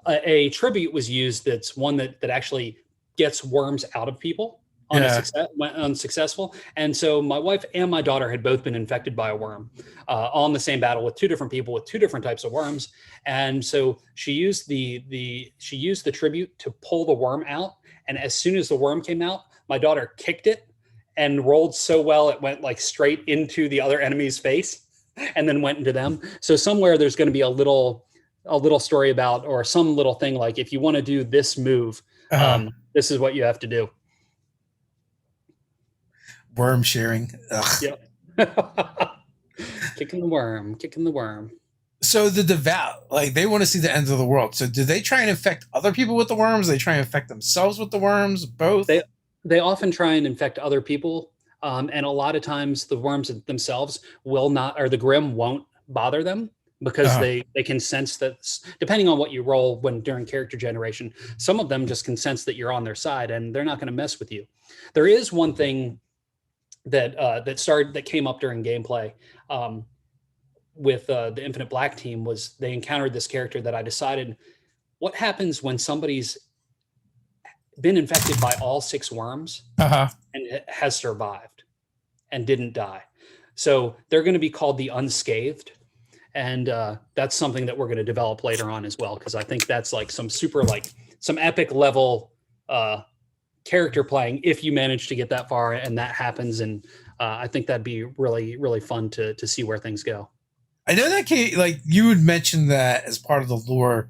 A tribute was used that's one that actually gets worms out of people unsuccessful. And so my wife and my daughter had both been infected by a worm on the same battle with two different people with two different types of worms. And so she used the tribute to pull the worm out. And as soon as the worm came out, my daughter kicked it and rolled so well it went like straight into the other enemy's face and then went into them. So somewhere there's going to be a little story about, or some little thing like, if you want to do this move, this is what you have to do. Worm sharing. Ugh. Yep. Kicking the worm. So the devout, like, they want to see the end of the world. So do they try and infect other people with the worms? They try and infect themselves with the worms? Both? They often try and infect other people. And a lot of times the worms themselves will not, or the Grimm won't bother them, because they can sense that, depending on what you roll during character generation, some of them just can sense that you're on their side and they're not going to mess with you. There is one thing that came up during gameplay with the Infinite Black team, was they encountered this character that I decided, what happens when somebody's been infected by all 6 worms and has survived and didn't die? So they're going to be called the Unscathed. And that's something that we're going to develop later on as well, because I think that's like some epic level character playing if you manage to get that far and that happens. And I think that'd be really, really fun to see where things go. I know that like you would mention that as part of the lore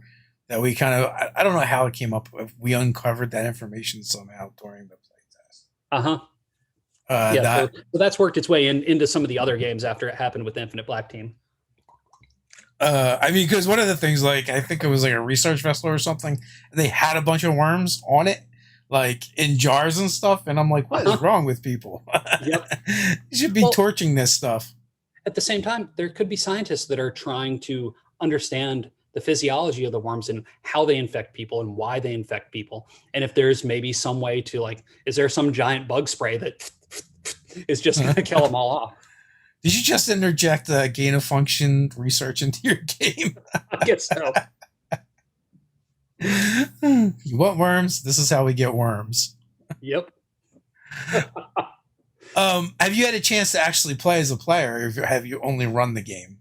that we kind of, I don't know how it came up. We uncovered that information somehow during the playtest. So that's worked its way into some of the other games after it happened with the Infinite Black team. I mean, because one of the things, like, I think it was like a research vessel or something, they had a bunch of worms on it, like in jars and stuff. And I'm like, what is wrong with people? Yep. You should be torching this stuff. At the same time, there could be scientists that are trying to understand the physiology of the worms and how they infect people and why they infect people. And if there's maybe some way to, like, is there some giant bug spray that is just going to kill them all off. Did you just interject the gain of function research into your game? I guess so. You want worms? This is how we get worms. Yep. Have you had a chance to actually play as a player, or have you only run the game?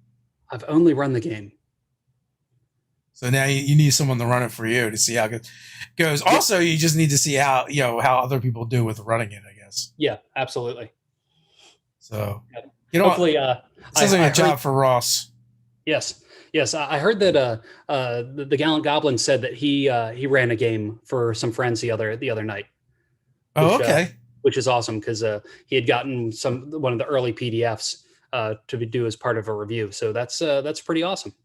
I've only run the game. So now you need someone to run it for you to see how it goes. Yep. Also, you just need to see how other people do with running it, I guess. Yeah, absolutely. So, hopefully, sounds like a job for Ross. Yes. I heard that the Gallant Goblin said that he ran a game for some friends the other night. Oh, okay. Which is awesome because he had gotten one of the early PDFs to do as part of a review. So that's pretty awesome.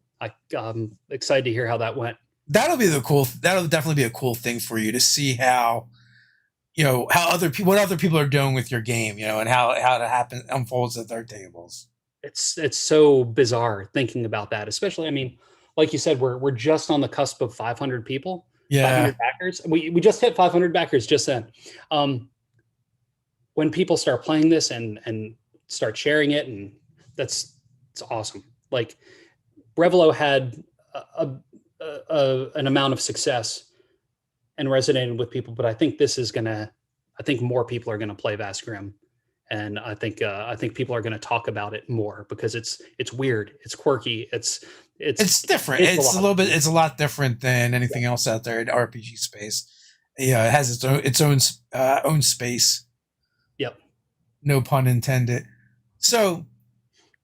I'm excited to hear how that went. That'll definitely be a cool thing for you to see how what other people are doing with your game, and how it unfolds at their tables. It's so bizarre thinking about that, especially, I mean, like you said, we're just on the cusp of 500 people. Yeah. 500 backers. We just hit 500 backers just then. When people start playing this and start sharing it, and it's awesome. Like Revelo had an amount of success and resonated with people, but I think I think more people are gonna play Vast Grimm, and I think people are gonna talk about it more because it's weird, it's quirky, it's different. It's a lot different than anything else out there in RPG space. Yeah, it has its own space. Yep. No pun intended. So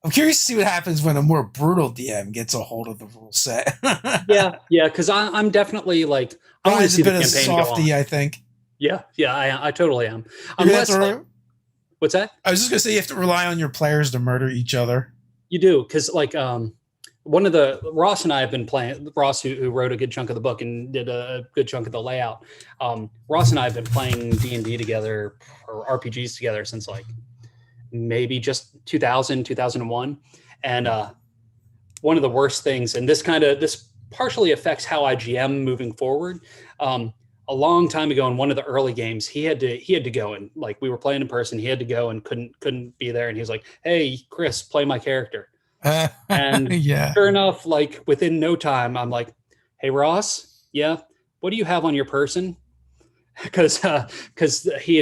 I'm curious to see what happens when a more brutal DM gets a hold of the rule set. yeah, because I'm definitely like, I want to see the campaign softy, go on. I think. Yeah, I totally am. What's that? I was just gonna say you have to rely on your players to murder each other. You do, because like one of the Ross and I have been playing. Ross, who wrote a good chunk of the book and did a good chunk of the layout. Ross and I have been playing D&D together or RPGs together since like maybe just 2000, 2001. And one of the worst things, and this partially affects how I GM moving forward. A long time ago in one of the early games, he had to go, and like we were playing in person, he had to go and couldn't be there. And he was like, "Hey, Chris, play my character." And yeah. Sure enough, like within no time, I'm like, "Hey, Ross, yeah, what do you have on your person?" Because they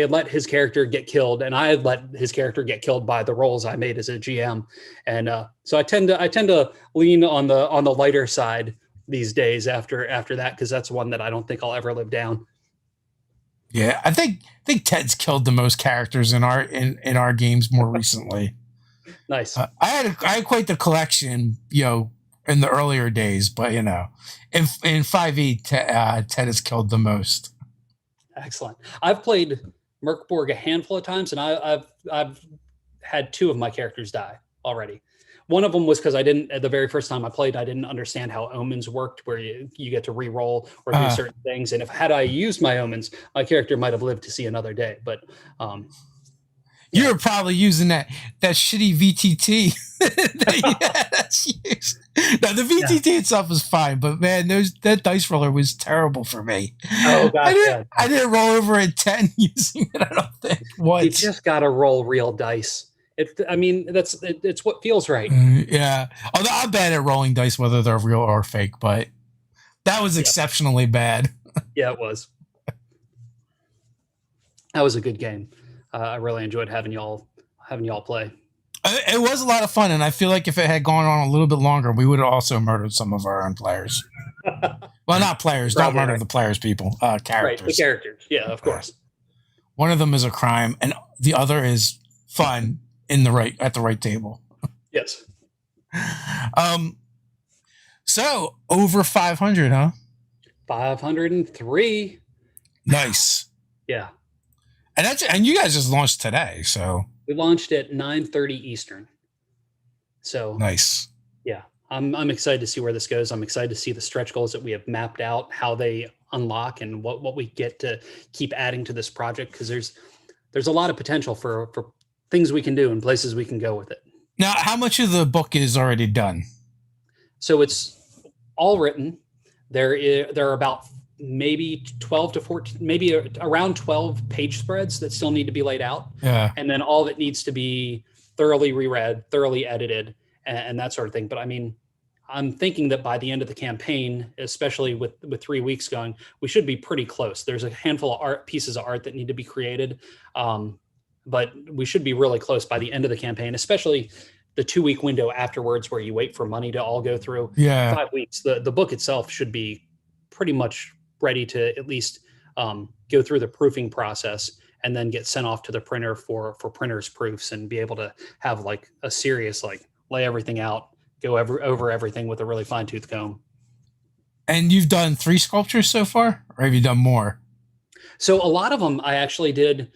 had let his character get killed, and I had let his character get killed by the rolls I made as a GM, and so I tend to lean on the lighter side these days after that, because that's one that I don't think I'll ever live down. Yeah, I think Ted's killed the most characters in our games more recently. Nice. I had quite the collection, in the earlier days, but in 5e, Ted has killed the most. Excellent. I've played Merkborg a handful of times, and I've had two of my characters die already. One of them was because the very first time I played, I didn't understand how omens worked, where you get to re-roll or do certain things. And had I used my omens, my character might have lived to see another day. But you were probably using that shitty VTT that's used. Now the VTT itself is fine, but man, that dice roller was terrible for me. Oh god, I didn't roll over a 10 using it. I don't think once. You just gotta roll real dice. It's what feels right. Yeah. Although I'm bad at rolling dice, whether they're real or fake, but that was exceptionally bad. Yeah, it was. That was a good game. I really enjoyed having y'all play. It was a lot of fun, and I feel like if it had gone on a little bit longer, we would have also murdered some of our own players. Well, not players. Don't murder the players, people. Characters. Right, the characters. Yeah, of course. One of them is a crime, and the other is fun at the right table. Yes. So over 500, huh? 503. Nice. Yeah. And you guys just launched today, so we launched at 9:30 Eastern. So nice. Yeah, I'm excited to see where this goes. I'm excited to see the stretch goals that we have mapped out, how they unlock, and what we get to keep adding to this project, because there's a lot of potential for things we can do and places we can go with it. Now, how much of the book is already done? So it's all written. There are about maybe 12 to 14, maybe around 12 page spreads that still need to be laid out. Yeah. And then all of it needs to be thoroughly reread, thoroughly edited, and that sort of thing. But I mean, I'm thinking that by the end of the campaign, especially with 3 weeks going, we should be pretty close. There's a handful of pieces of art that need to be created, but we should be really close by the end of the campaign, especially the 2-week window afterwards where you wait for money to all go through. Yeah. 5 weeks. The book itself should be pretty much ready to at least go through the proofing process and then get sent off to the printer for printer's proofs and be able to have like a serious, like, lay everything out, go over everything with a really fine tooth comb. And you've done 3 sculptures so far, or have you done more? So a lot of them I actually did.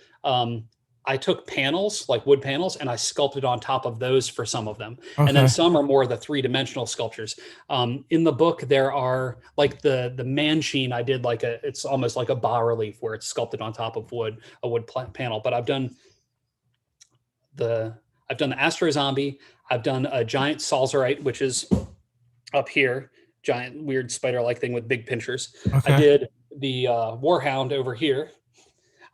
I took panels, like wood panels, and I sculpted on top of those for some of them. Okay. And then some are more the 3-dimensional sculptures. In the book, there are like the man sheen. I did like it's almost like a bas relief where it's sculpted on top of a wood panel. But I've done the Astro Zombie. I've done a giant Salzarite, which is up here, giant weird spider-like thing with big pinchers. Okay. I did the Warhound over here.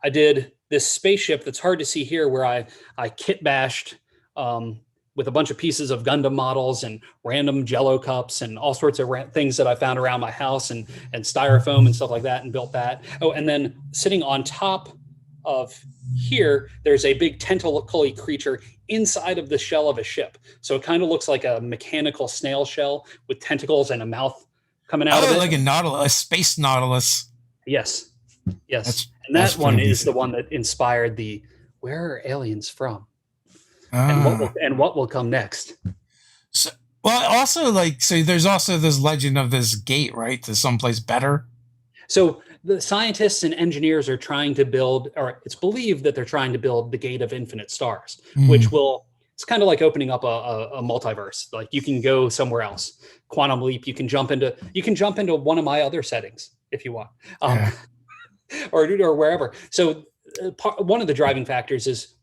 I did this spaceship that's hard to see here where I kit bashed with a bunch of pieces of Gundam models and random Jello cups and all sorts of things that I found around my house and styrofoam and stuff like that, and built that. Oh, and then sitting on top of here, there's a big tentacle-y creature inside of the shell of a ship. So it kind of looks like a mechanical snail shell with tentacles and a mouth coming out of it. Like a nautilus, a space nautilus. Yes. And that one is the one that inspired the "Where are aliens from?" And what will come next. So, well, also there's also this legend of this gate, right, to someplace better. So the scientists and engineers are trying to build, or it's believed that they're trying to build the Gate of Infinite Stars, which it's kind of like opening up a multiverse. Like you can go somewhere else, quantum leap. You can jump into one of my other settings if you want. Or wherever. So one of the driving factors is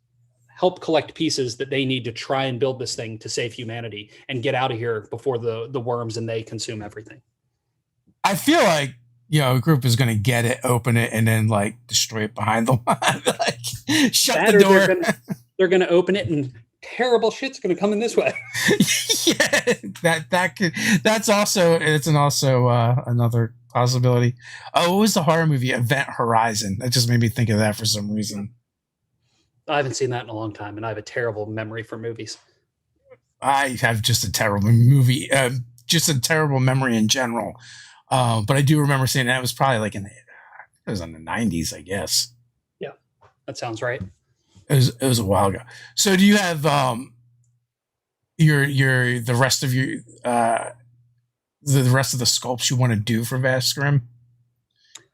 help collect pieces that they need to try and build this thing to save humanity and get out of here before the worms and they consume everything. I feel like, a group is going to get it, open it, and then like destroy it behind them. Like, shut the door. They're going to open it and terrible shit's going to come in this way. Yeah, that's also another possibility. Oh, what was the horror movie Event Horizon? That just made me think of that for some reason. I haven't seen that in a long time, and I have a terrible memory for movies. I have just a terrible memory in general. But I do remember seeing that. It was probably like it was in the 90s, I guess. Yeah, that sounds right. It was a while ago. So do you have the rest of your the rest of the sculpts you want to do for Vast Grimm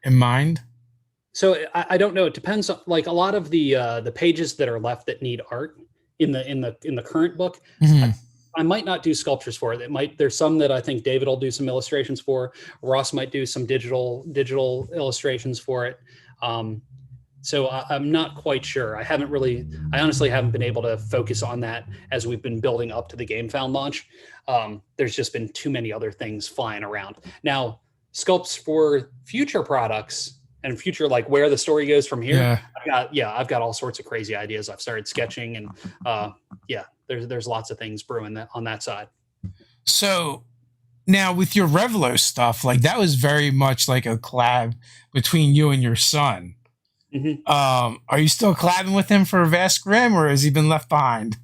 in mind? So I don't know. It depends on, like, a lot of the pages that are left that need art in the current book. Mm-hmm. I might not do sculptures for it. There's some that I think David will do some illustrations for. Ross might do some digital illustrations for it. So I'm not quite sure. I honestly haven't been able to focus on that as we've been building up to the GameFound launch. There's just been too many other things flying around. Now, sculpts for future products and future, like where the story goes from here. Yeah. I've got all sorts of crazy ideas. I've started sketching, and there's lots of things brewing on that side. So now with your Revlo stuff, like that was very much like a collab between you and your son. Mm-hmm. Are you still collabing with him for Vast Grimm, or has he been left behind?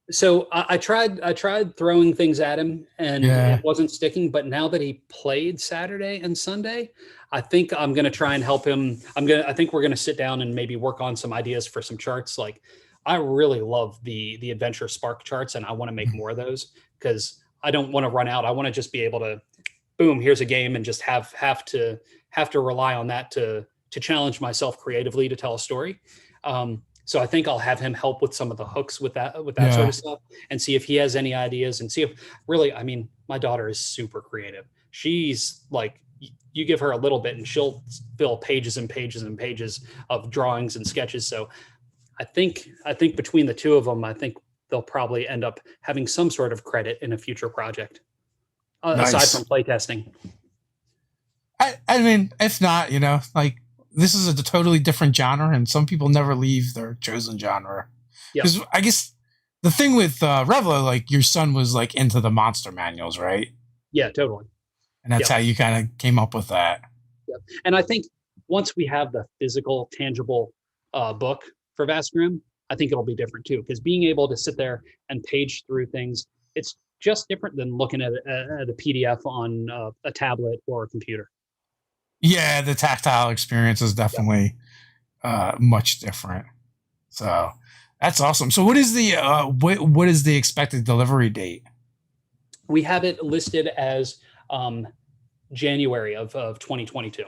So I tried throwing things at him, and it wasn't sticking. But now that he played Saturday and Sunday, I think I'm going to try and help him. I think we're going to sit down and maybe work on some ideas for some charts. Like, I really love the Adventure Spark charts, and I want to make more of those because I don't want to run out. I want to just be able to, boom, here's a game, and just have to rely on that to challenge myself creatively to tell a story. So I think I'll have him help with some of the hooks with that sort of stuff, and see if he has any ideas, and see if really, I mean, my daughter is super creative. She's like, you give her a little bit and she'll fill pages and pages and pages of drawings and sketches. So I think between the two of them, I think they'll probably end up having some sort of credit in a future project, nice. Aside from playtesting. I mean, if not, like this is a totally different genre, and some people never leave their chosen genre. Yep. Because I guess the thing with Revlo, like your son was like into the monster manuals, right? Yeah, totally. And that's Yep. how you kind of came up with that. Yep. And I think once we have the physical, tangible book for Vast Grimm, I think it'll be different too. Because being able to sit there and page through things, it's just different than looking at a PDF on a tablet or a computer. Yeah, the tactile experience is Yep. definitely much different. So that's awesome. So what is the expected delivery date? We have it listed as January of 2022.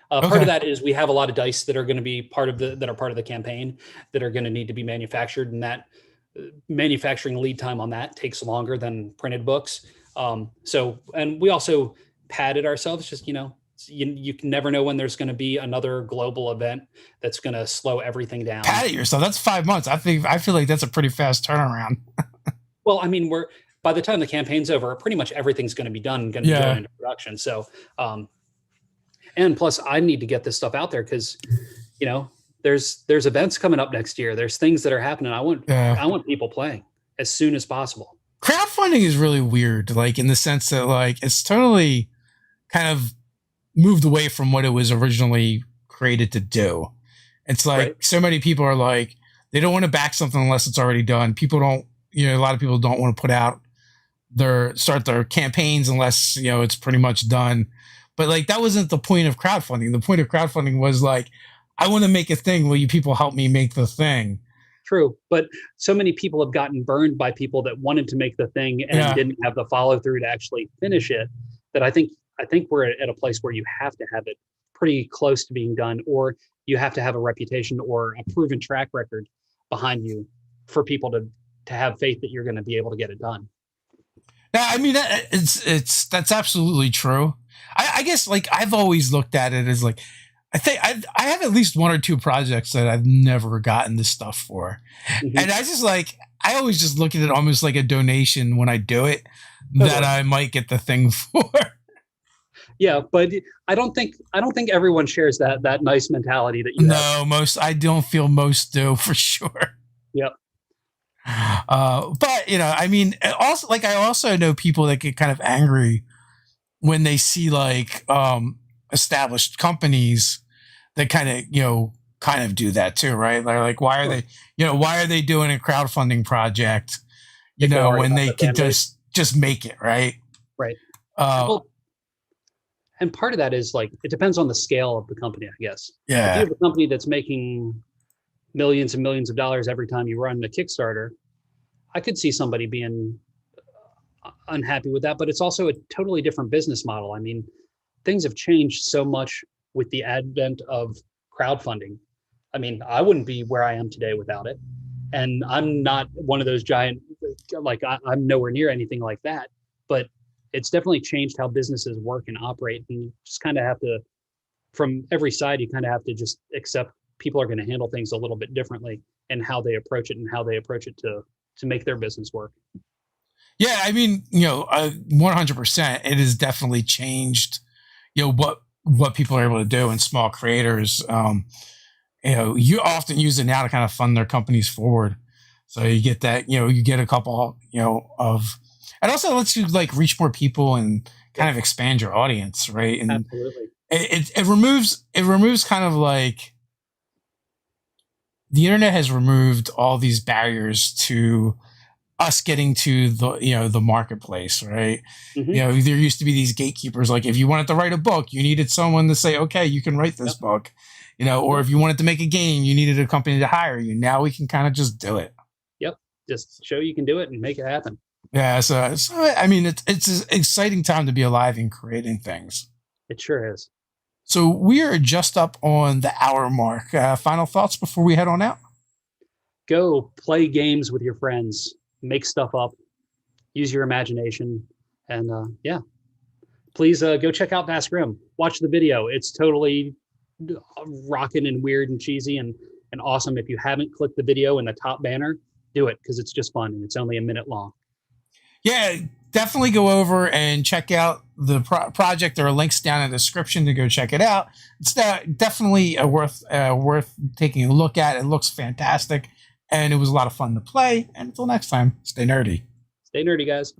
Part of that is we have a lot of dice that are going to be part of the campaign that are going to need to be manufactured, and that manufacturing lead time on that takes longer than printed books. And we also padded ourselves, just you can never know when there's going to be another global event that's going to slow everything down. Pad it yourself. That's 5 months. I feel like that's a pretty fast turnaround. Well, I mean, by the time the campaign's over, pretty much everything's going to be done, going to be going into production. So, and plus, I need to get this stuff out there because, there's events coming up next year. There's things that are happening. I want people playing as soon as possible. Crowdfunding is really weird, like in the sense that like it's totally kind of moved away from what it was originally created to do. It's like so many people are like they don't want to back something unless it's already done. People don't, a lot of people don't want to put out start their campaigns unless it's pretty much done. But like that wasn't the point of crowdfunding. The point of crowdfunding was like, I want to make a thing. Will you people help me make the thing? True, but so many people have gotten burned by people that wanted to make the thing and didn't have the follow through to actually finish it. That I think we're at a place where you have to have it pretty close to being done, or you have to have a reputation or a proven track record behind you for people to have faith that you're going to be able to get it done. Yeah, I mean that's absolutely true. I guess like I've always looked at it as like I think I have at least one or two projects that I've never gotten this stuff for, and I just like I always just look at it almost like a donation when I do it that I might get the thing for. Yeah, but I don't think everyone shares that nice mentality that you have. No, I don't feel most do for sure. Yep. But I mean, also like I also know people that get kind of angry when they see like established companies that kind of do that too, right? They're like, why are they doing a crowdfunding project? When they could just make it, right? Right. And part of that is like it depends on the scale of the company, I guess. Yeah. If you have a company that's making millions and millions of dollars every time you run a Kickstarter, I could see somebody being unhappy with that, but it's also a totally different business model. I mean, things have changed so much with the advent of crowdfunding. I mean, I wouldn't be where I am today without it. And I'm not one of those giant, like I'm nowhere near anything like that, but it's definitely changed how businesses work and operate. And you just kind of have to, from every side, you kind of have to just accept people are going to handle things a little bit differently and how they approach it to make their business work. Yeah, I mean, 100%. It has definitely changed, what people are able to do, and small creators. You often use it now to kind of fund their companies forward. So you get that, you get a couple, of, and also lets you like reach more people and kind of expand your audience, right? And absolutely, it removes kind of like the internet has removed all these barriers to us getting to the marketplace, right? Mm-hmm. There used to be these gatekeepers. Like if you wanted to write a book, you needed someone to say, okay, you can write this book, or if you wanted to make a game, you needed a company to hire you. Now we can kind of just do it. Yep. Just show you can do it and make it happen. Yeah. So I mean, it's an exciting time to be alive and creating things. It sure is. So we are just up on the hour mark. Final thoughts before we head on out? Go play games with your friends. Make stuff up, use your imagination, and please go check out Vast Grimm. Watch the video. It's totally rocking and weird and cheesy and awesome. If you haven't clicked the video in the top banner, do it because it's just fun and it's only a minute long. Yeah, definitely go over and check out the project. There are links down in the description to go check it out. It's definitely worth taking a look at. It looks fantastic, and it was a lot of fun to play. And until next time, stay nerdy. Stay nerdy, guys.